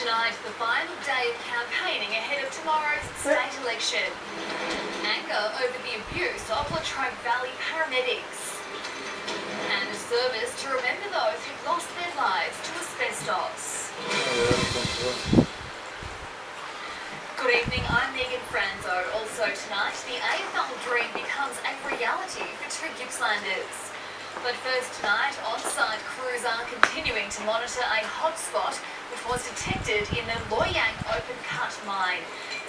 Tonight, the final day of campaigning ahead of tomorrow's state election. Anger over the abuse of Latrobe Valley paramedics. And a service to remember those who lost their lives to asbestos. Good evening, I'm Megan Franzo. Also tonight, the AFL dream becomes a reality for two Gippslanders. But first tonight, on-site crews are continuing to monitor a hotspot which was detected in the Loyang open cut mine.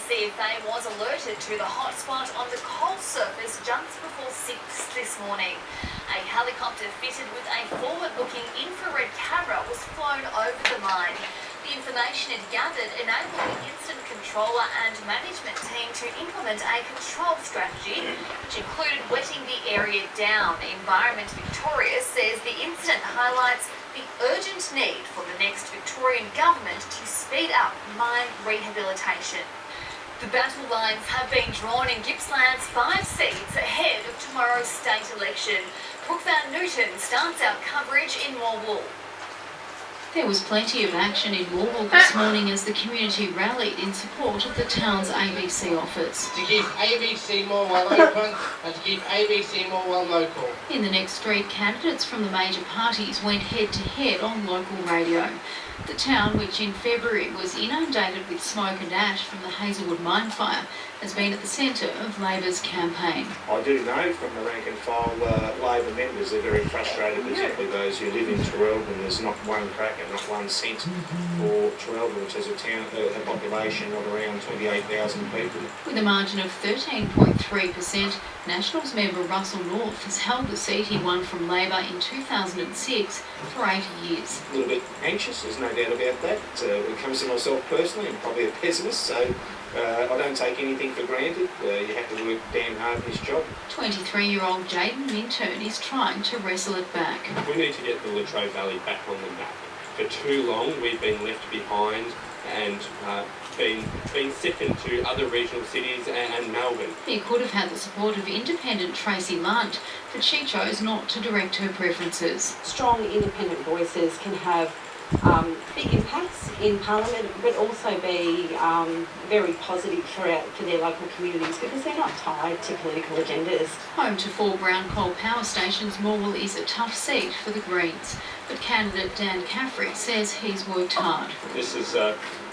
The CFA was alerted to the hotspot on the coal surface just before 6 this morning. A helicopter fitted with a forward-looking infrared camera was flown over the mine. The information it gathered enabled the incident controller and management team to implement a control strategy, which included wetting the area down. Environment Victoria says the incident highlights the urgent need for the next Victorian government to speed up mine rehabilitation. The battle lines have been drawn in Gippsland's 5 seats ahead of tomorrow's state election. Brooke Van Newton starts our coverage in Morwell. There was plenty of action in Morwell this morning as the community rallied in support of the town's ABC office. To keep ABC Morwell open and to keep ABC Morwell local. In the next street, candidates from the major parties went head-to-head on local radio. The town, which in February was inundated with smoke and ash from the Hazelwood mine fire, has been at the centre of Labor's campaign. I do know from the rank and file Labor members they're very frustrated, particularly those who live in Traralgon. There's not one cracker, not 1 cent for Traralgon, which has a population of around 28,000 people. With a margin of 13.3%, Nationals member Russell North has held the seat he won from Labor in 2006 for 80 years. A little bit anxious, there's no doubt about that. It comes to myself personally, I'm probably a pessimist, so I don't take anything for granted. You have to work damn hard in this job. 23-year-old Jaden Minturn is trying to wrestle it back. We need to get the Latrobe Valley back on the map. For too long we've been left behind and been second to other regional cities and Melbourne. He could have had the support of independent Tracie Lund, but she chose not to direct her preferences. Strong independent voices can have big impacts in Parliament, but also be very positive for their local communities because they're not tied to political agendas. Home to 4 brown coal power stations, Morwell is a tough seat for the Greens, but candidate Dan Caffrey says he's worked hard. This is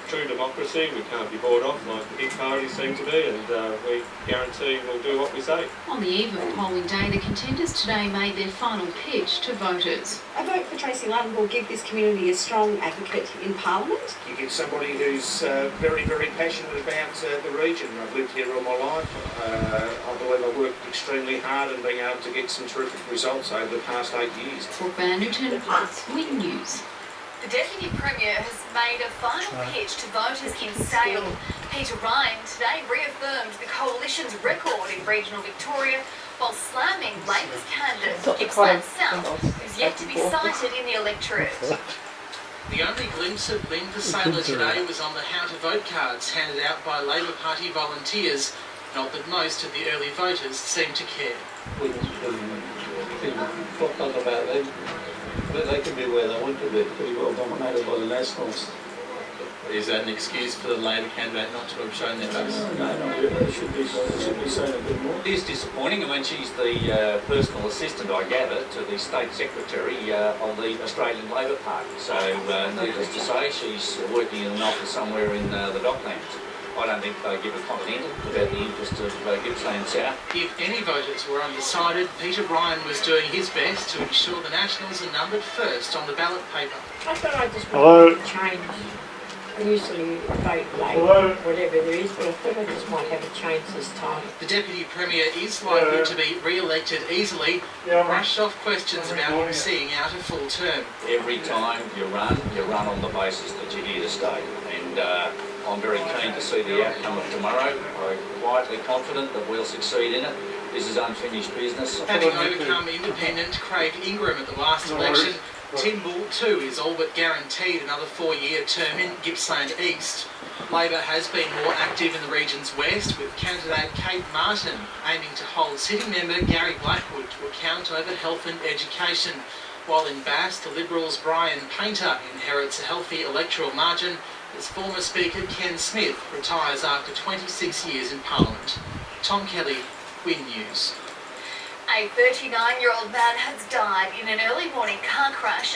true democracy. We can't be bought off like the big parties seem to be, and we guarantee we'll do what we say. On the eve of polling day, the contenders today made their final pitch to voters. A vote for Tracie Lund will give this community a strong advocate in Parliament. You get somebody who's very, very passionate about the region. I've lived here all my life. I believe I've worked extremely hard and being able to get some terrific results over the past 8 years. Brooke Van Newton, Win News. The Deputy Premier has made a final pitch to voters in Sale. Peter Ryan today reaffirmed the Coalition's record in regional Victoria while slamming Labor's candidate, Gippsland South, who's yet to be cited in the electorate. The only glimpse of Lund for Sailor today was on the how to vote cards handed out by Labor Party volunteers. Not that most of the early voters seem to care. We can talk about them, but they can be where they want to be, pretty well dominated by the Nationals. Is that an excuse for the Labor candidate not to have shown their face? No, not really. They should be saying a bit more. It is disappointing, and when she's the personal assistant, I gather, to the State Secretary of the Australian Labor Party. So, needless to say, she's working in an office somewhere in the Docklands. I don't think they give a continental about the interest of Gippsland South. If any voters were undecided, Peter Ryan was doing his best to ensure the Nationals are numbered first on the ballot paper. I thought I just wanted to change. I usually vote Labor, whatever there is, but I thought I just might have a change this time. The Deputy Premier is likely to be re-elected easily, brushed off questions about him seeing out a full term. Every time you run on the basis that you're here to stay. And I'm very keen to see the outcome of tomorrow. I'm quietly confident that we'll succeed in it. This is unfinished business. Having overcome independent Craig Ingram at the last election, Tim Bull too is all but guaranteed another 4-year term in Gippsland East. Labor has been more active in the region's west, with candidate Kate Martin aiming to hold sitting member Gary Blackwood to account over health and education. While in Bass, the Liberals' Brian Painter inherits a healthy electoral margin as former Speaker Ken Smith retires after 26 years in Parliament. Tom Kelly, Win News. A 39-year-old man has died in an early morning car crash